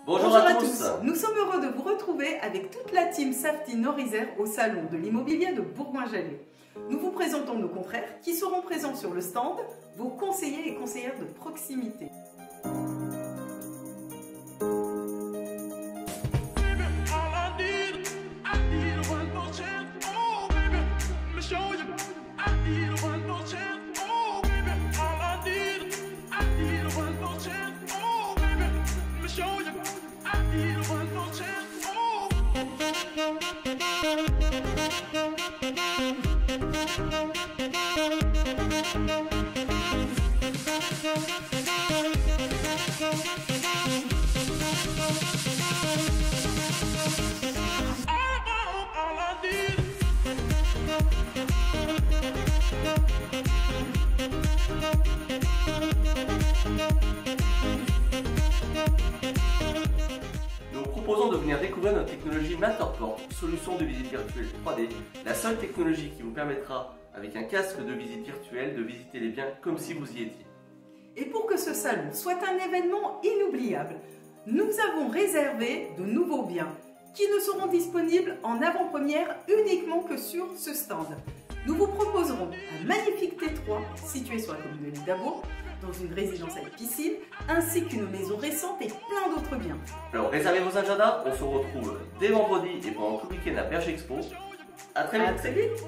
Bonjour à tous. Nous sommes heureux de vous retrouver avec toute la team Safety Nord-Isère au salon de l'immobilier de Bourgoin-Jallieu. Nous vous présentons nos confrères qui seront présents sur le stand, vos conseillers et conseillères de proximité. Nous vous proposons de venir découvrir notre technologie Matterport, solution de visite virtuelle 3D, la seule technologie qui vous permettra, avec un casque de visite virtuelle, de visiter les biens comme si vous y étiez. Et pour que ce salon soit un événement inoubliable, nous avons réservé de nouveaux biens qui ne seront disponibles en avant-première uniquement que sur ce stand. Nous vous proposerons un magnifique T3 situé sur la commune de l'île d'Abo, dans une résidence avec piscine, ainsi qu'une maison récente et plein d'autres biens. Alors réservez vos agendas, on se retrouve dès vendredi et pendant tout le week-end à Berge Expo. À très vite. À très vite.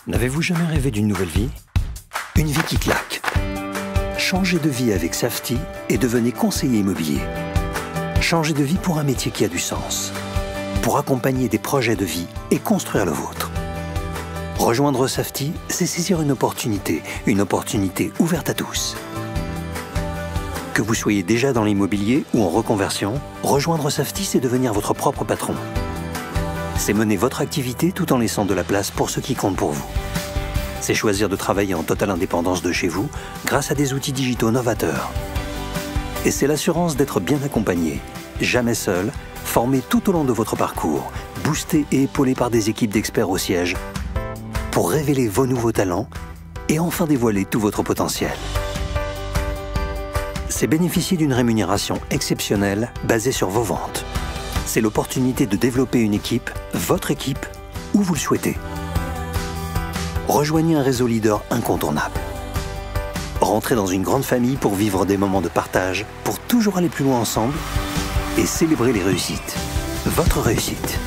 N'avez-vous jamais rêvé d'une nouvelle vie? Une vie qui claque. Changez de vie avec Safety et devenez conseiller immobilier. Changez de vie pour un métier qui a du sens. Pour accompagner des projets de vie et construire le vôtre. Rejoindre Safety, c'est saisir une opportunité ouverte à tous. Que vous soyez déjà dans l'immobilier ou en reconversion, rejoindre Safety, c'est devenir votre propre patron. C'est mener votre activité tout en laissant de la place pour ce qui compte pour vous. C'est choisir de travailler en totale indépendance de chez vous grâce à des outils digitaux novateurs. Et c'est l'assurance d'être bien accompagné, jamais seul, formé tout au long de votre parcours, boosté et épaulé par des équipes d'experts au siège, pour révéler vos nouveaux talents et enfin dévoiler tout votre potentiel. C'est bénéficier d'une rémunération exceptionnelle basée sur vos ventes. C'est l'opportunité de développer une équipe, votre équipe, où vous le souhaitez. Rejoignez un réseau leader incontournable. Rentrez dans une grande famille pour vivre des moments de partage, pour toujours aller plus loin ensemble et célébrer les réussites. Votre réussite.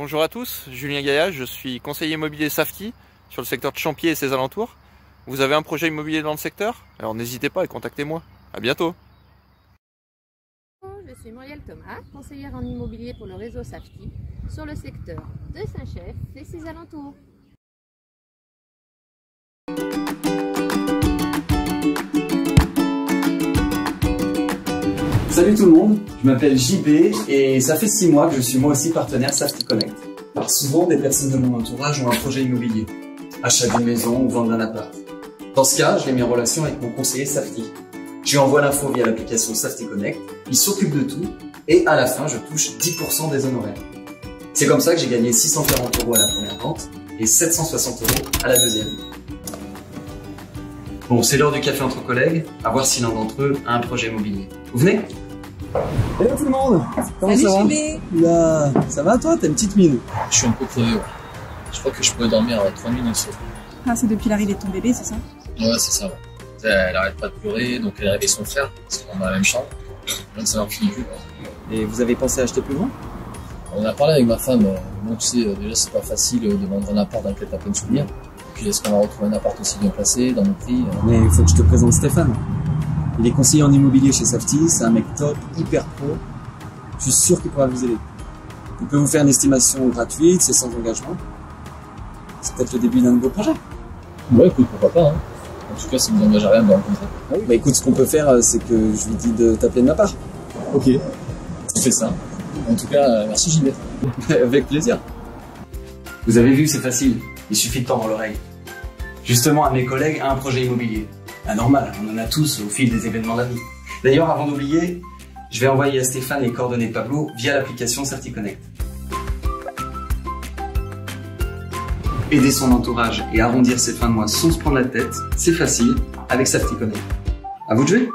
Bonjour à tous, Julien Gaillard, je suis conseiller immobilier Safety sur le secteur de Champier et ses alentours. Vous avez un projet immobilier dans le secteur? Alors n'hésitez pas et contactez-moi. À bientôt. Je suis Muriel Thomas, conseillère en immobilier pour le réseau Safety sur le secteur de Saint-Chef et ses alentours. Salut tout le monde, je m'appelle JB et ça fait 6 mois que je suis moi aussi partenaire Safety Connect. Alors souvent, des personnes de mon entourage ont un projet immobilier, achat d'une maison ou vente d'un appart. Dans ce cas, je l'ai mis en relation avec mon conseiller Safety. Je lui envoie l'info via l'application Safety Connect, il s'occupe de tout et à la fin, je touche 10% des honoraires. C'est comme ça que j'ai gagné 640 € à la première vente et 760 € à la deuxième. Bon, c'est l'heure du café entre collègues, à voir si l'un d'entre eux a un projet immobilier. Vous venez? Hello tout le monde. Comment ça va? Là, ça va toi? T'as une petite mine. Je suis un peu crevé, ouais. Je crois que je pourrais dormir 3 nuits dans le soir. Ah, c'est depuis l'arrivée de ton bébé, c'est ça? Ouais, c'est ça, ouais. Elle arrête pas de pleurer, donc elle est avec son frère, parce qu'on est dans la même chambre. Donc ça leur finit plus, quoi. Et vous avez pensé à acheter plus loin? On a parlé avec ma femme, bon tu sais, déjà c'est pas facile de vendre un appart dans lequel t'as plein de souvenirs. Puis est-ce qu'on va retrouver un appart aussi bien placé, dans nos prix? Mais il faut que je te présente Stéphane. Il est conseiller en immobilier chez Safety, c'est un mec top, hyper pro. Je suis sûr qu'il pourra vous aider. Il peut vous faire une estimation gratuite, c'est sans engagement. C'est peut-être le début d'un nouveau projet. Ouais, écoute, pourquoi pas, hein. En tout cas, ça ne nous engage à rien de rencontrer. Ah oui, bah écoute, ce qu'on peut faire, c'est que je lui dis de t'appeler de ma part. Ok, on fait ça. En tout cas, merci Gilbert. Avec plaisir. Vous avez vu, c'est facile, il suffit de tendre l'oreille. Justement, un de mes collègues a un projet immobilier. Ah, normal, on en a tous au fil des événements de la vie. D'ailleurs, avant d'oublier, je vais envoyer à Stéphane les coordonnées de Pablo via l'application Safety Connect. Aider son entourage et arrondir ses fins de mois sans se prendre la tête, c'est facile avec Safety Connect. À vous de jouer!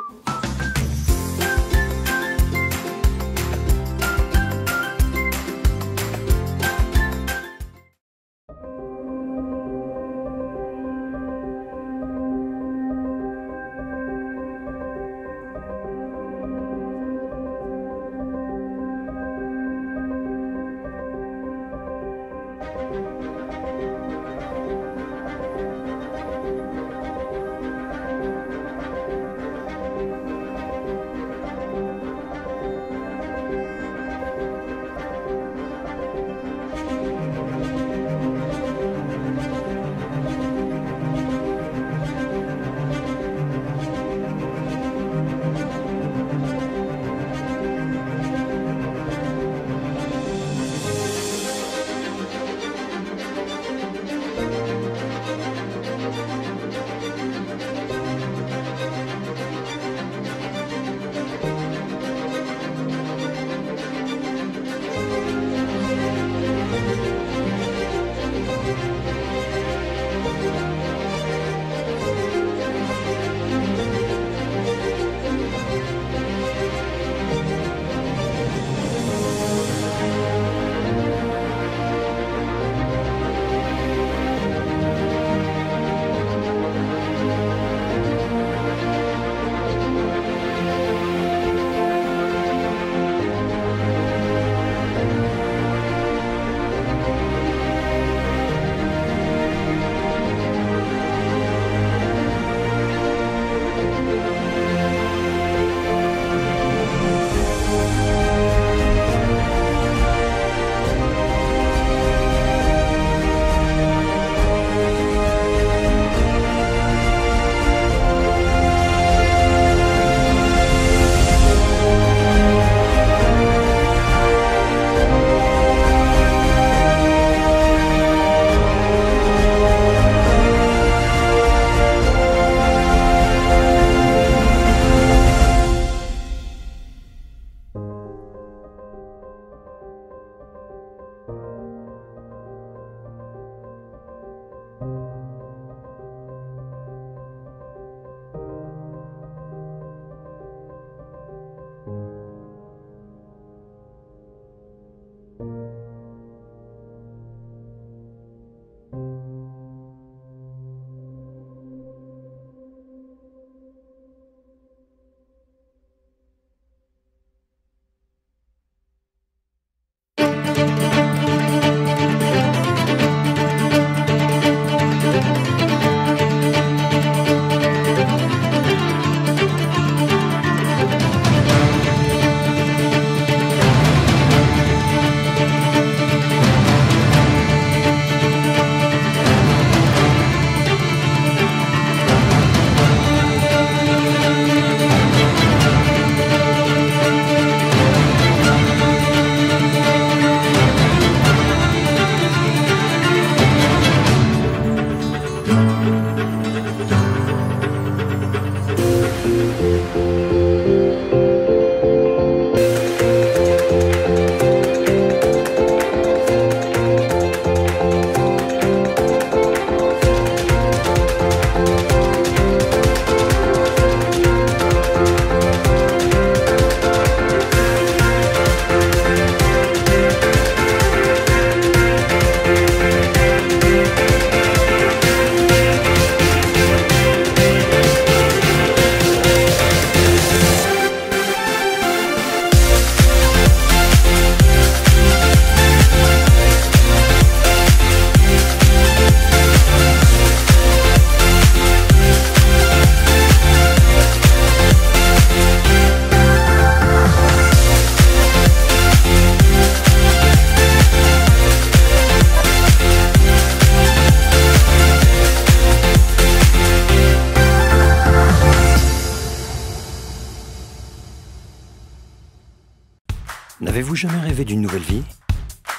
N'avez-vous jamais rêvé d'une nouvelle vie?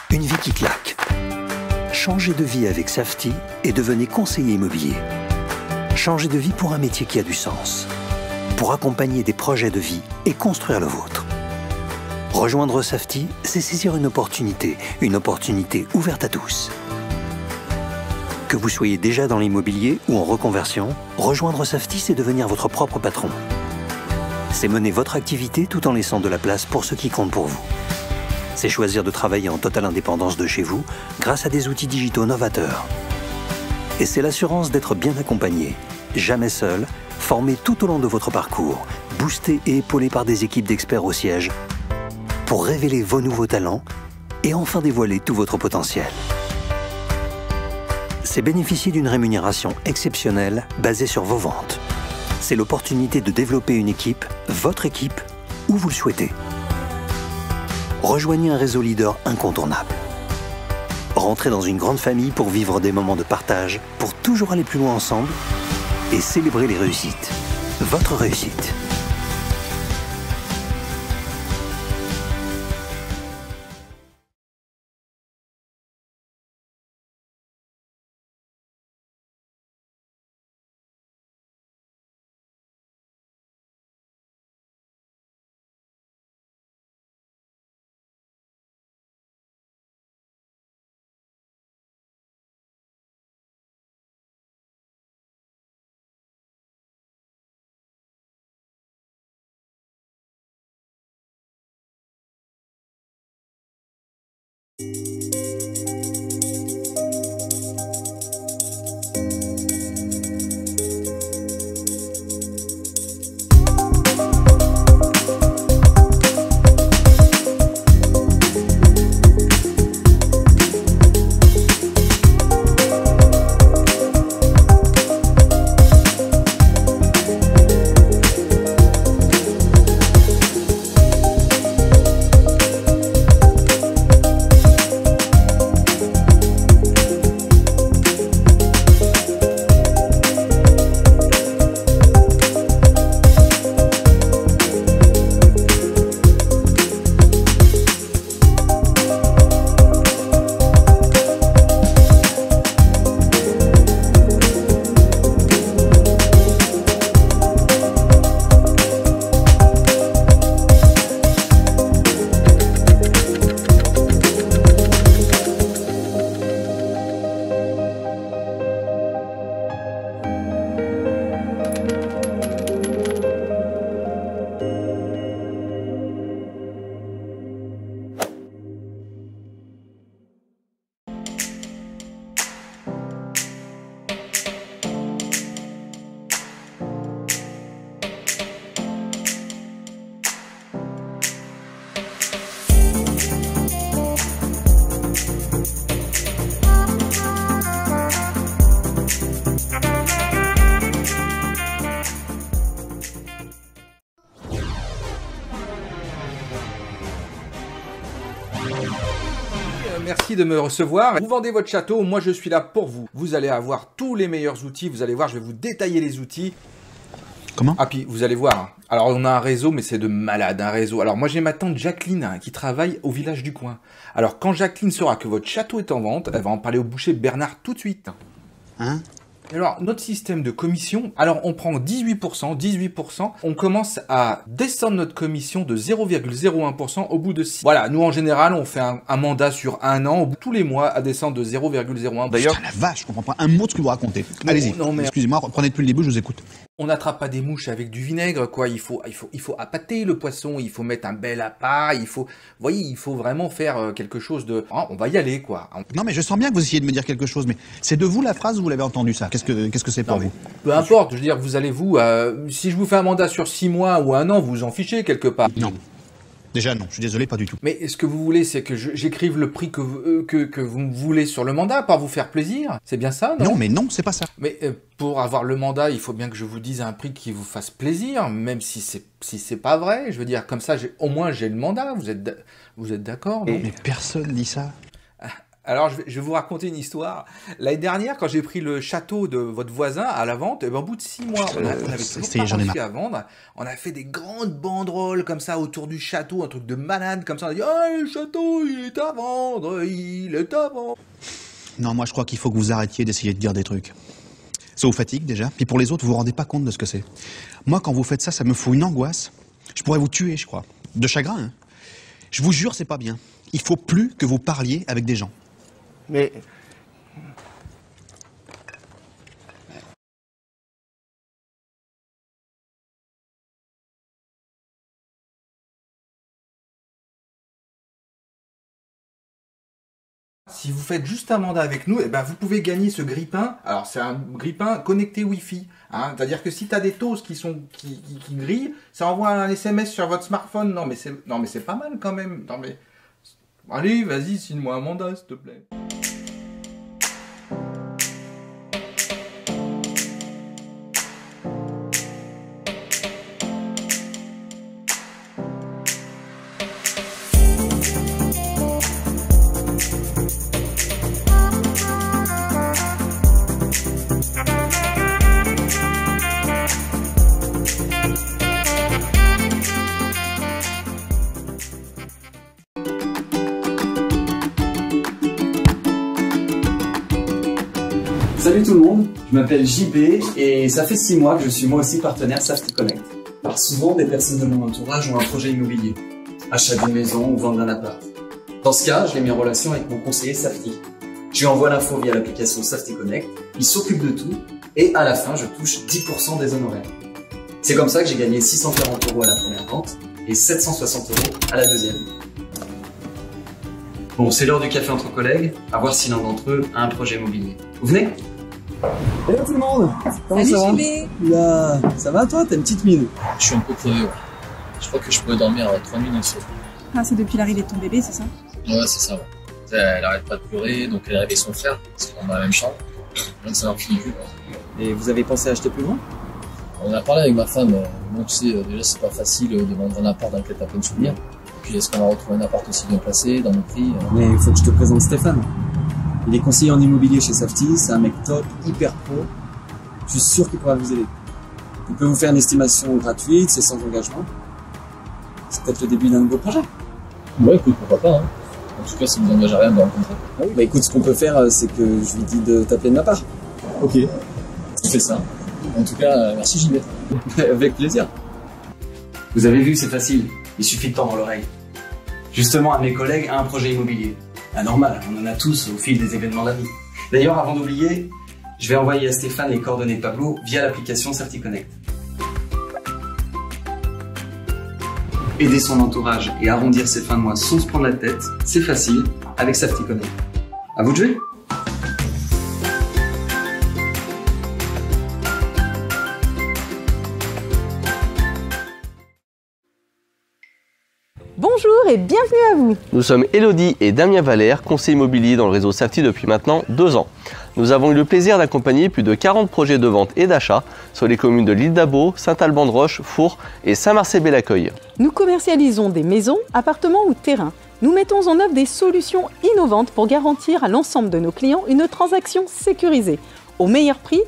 Une vie qui claque. Changez de vie avec Safety et devenez conseiller immobilier. Changez de vie pour un métier qui a du sens. Pour accompagner des projets de vie et construire le vôtre. Rejoindre Safety, c'est saisir une opportunité ouverte à tous. Que vous soyez déjà dans l'immobilier ou en reconversion, rejoindre Safety, c'est devenir votre propre patron. C'est mener votre activité tout en laissant de la place pour ce qui compte pour vous. C'est choisir de travailler en totale indépendance de chez vous grâce à des outils digitaux novateurs. Et c'est l'assurance d'être bien accompagné, jamais seul, formé tout au long de votre parcours, boosté et épaulé par des équipes d'experts au siège, pour révéler vos nouveaux talents et enfin dévoiler tout votre potentiel. C'est bénéficier d'une rémunération exceptionnelle basée sur vos ventes. C'est l'opportunité de développer une équipe, votre équipe, où vous le souhaitez. Rejoignez un réseau leader incontournable. Rentrez dans une grande famille pour vivre des moments de partage, pour toujours aller plus loin ensemble et célébrer les réussites. Votre réussite. Merci de me recevoir. Vous vendez votre château, moi je suis là pour vous. Vous allez avoir tous les meilleurs outils, vous allez voir, je vais vous détailler les outils. Comment? Ah puis vous allez voir, alors on a un réseau mais c'est de malade, un réseau. Alors moi j'ai ma tante Jacqueline qui travaille au village du coin. Alors quand Jacqueline saura que votre château est en vente, elle va en parler au boucher Bernard tout de suite. Hein? Alors, notre système de commission, alors on prend 18%, on commence à descendre notre commission de 0,01% au bout de 6. Voilà, nous en général, on fait un mandat sur un an, au bout de tous les mois, à descendre de 0,01%. D'ailleurs, la vache, je comprends pas un mot de ce que vous racontez. Allez-y, excusez-moi, reprenez depuis le début, je vous écoute. On n'attrape pas des mouches avec du vinaigre, quoi. Il faut appâter le poisson, il faut mettre un bel appât, vous voyez, il faut vraiment faire quelque chose de... on va y aller, quoi. Non, mais je sens bien que vous essayez de me dire quelque chose, mais c'est de vous la phrase ou vous l'avez entendu ça? Qu'est-ce que c'est pour vous? Peu importe, je veux dire, si je vous fais un mandat sur 6 mois ou un an, vous vous en fichez quelque part. Non. Déjà non, je suis désolé, pas du tout. Mais ce que vous voulez, c'est que j'écrive le prix que vous voulez sur le mandat, par vous faire plaisir. C'est bien ça, non? Non, mais non, c'est pas ça. Mais pour avoir le mandat, il faut bien que je vous dise un prix qui vous fasse plaisir, même si c'est pas vrai. Je veux dire, comme ça, au moins j'ai le mandat. Vous êtes d'accord, non? Mais personne dit ça. Alors, je vais vous raconter une histoire. L'année dernière, quand j'ai pris le château de votre voisin à la vente, au bout de 6 mois, on avait toujours pas réussi à vendre. On a fait des grandes banderoles comme ça autour du château, un truc de malade comme ça. On a dit « Ah, le château, il est à vendre, il est à vendre !» Non, moi je crois qu'il faut que vous arrêtiez d'essayer de dire des trucs. Ça vous fatigue déjà, puis pour les autres, vous vous rendez pas compte de ce que c'est. Moi, quand vous faites ça, ça me fout une angoisse. Je pourrais vous tuer, je crois. De chagrin, hein. Je vous jure, c'est pas bien. Il faut plus que vous parliez avec des gens. Mais... Si vous faites juste un mandat avec nous, eh ben vous pouvez gagner ce grille-pain. Alors c'est un grille-pain connecté Wi-Fi. Hein. C'est-à-dire que si tu as des toasts qui grillent, ça envoie un SMS sur votre smartphone. Non mais c'est pas mal quand même. Non mais allez, vas-y, signe-moi un mandat, s'il te plaît. Salut tout le monde, je m'appelle JB et ça fait 6 mois que je suis moi aussi partenaire Safety Connect. Alors souvent, des personnes de mon entourage ont un projet immobilier, achat d'une maison ou vente d'un appart. Dans ce cas, je l'ai mis en relation avec mon conseiller Safety. Je lui envoie l'info via l'application Safety Connect, il s'occupe de tout et à la fin, je touche 10% des honoraires. C'est comme ça que j'ai gagné 640 € à la première vente et 760 € à la deuxième. Bon, c'est l'heure du café entre collègues, à voir si l'un d'entre eux a un projet immobilier. Vous venez ? Hello tout le monde. Comment ça va? Là, ça va toi? T'as une petite mine. Je suis un peu crevé, ouais. Je crois que je pourrais dormir 3 nuits dans le sofa. Ah, c'est depuis l'arrivée de ton bébé, c'est ça? Ouais, c'est ça, ouais. Elle arrête pas de pleurer, donc elle est avec son frère, parce qu'on est dans la même chambre. Donc ça leur finit plus, quoi. Et vous avez pensé à acheter plus loin? On a parlé avec ma femme, bon tu sais, déjà c'est pas facile de vendre un appart dans lequel t'as plein de souvenirs. Puis est-ce qu'on va retrouver un appart aussi bien placé, dans nos prix? Mais il faut que je te présente Stéphane. Il est conseiller en immobilier chez Safety, c'est un mec top, hyper pro. Je suis sûr qu'il pourra vous aider. Il peut vous faire une estimation gratuite, c'est sans engagement. C'est peut-être le début d'un nouveau projet. Ouais, écoute, pourquoi pas, hein. En tout cas, ça ne nous engage à rien de rencontrer. Ah oui, bah écoute, ce qu'on peut faire, c'est que je lui dis de t'appeler de ma part. Ok, on fait ça. En tout cas, merci JB. Avec plaisir. Vous avez vu, c'est facile. Il suffit de tendre l'oreille. Justement, un de mes collègues a un projet immobilier. Ah, normal, on en a tous au fil des événements de la vie. D'ailleurs, avant d'oublier, je vais envoyer à Stéphane les coordonnées de Pablo via l'application Safety Connect. Aider son entourage et arrondir ses fins de mois sans se prendre la tête, c'est facile avec Safety Connect. À vous de jouer! Bonjour et bienvenue à vous. Nous sommes Elodie et Damien Valère, conseillers immobiliers dans le réseau Safety depuis maintenant 2 ans. Nous avons eu le plaisir d'accompagner plus de 40 projets de vente et d'achat sur les communes de l'Île d'Abo, Saint-Alban-de-Roche, Four et Saint-Marcel-Bel-Accueil. Nous commercialisons des maisons, appartements ou terrains. Nous mettons en œuvre des solutions innovantes pour garantir à l'ensemble de nos clients une transaction sécurisée, au meilleur prix,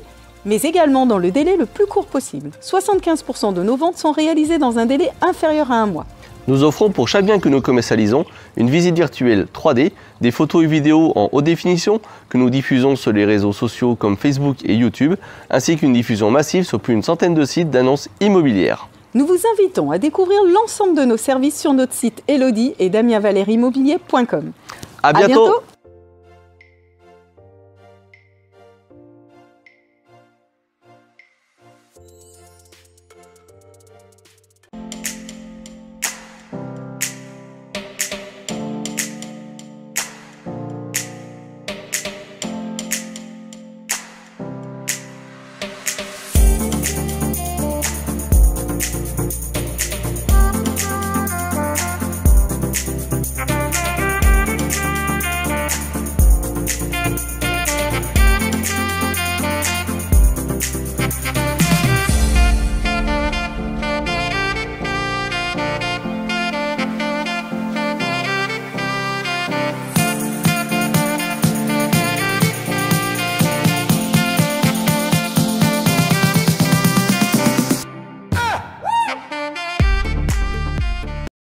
mais également dans le délai le plus court possible. 75% de nos ventes sont réalisées dans un délai inférieur à 1 mois. Nous offrons pour chaque bien que nous commercialisons une visite virtuelle 3D, des photos et vidéos en haute définition que nous diffusons sur les réseaux sociaux comme Facebook et YouTube, ainsi qu'une diffusion massive sur plus d'une centaine de sites d'annonces immobilières. Nous vous invitons à découvrir l'ensemble de nos services sur notre site Elodie et DamienValèreImmobilier.com. À bientôt.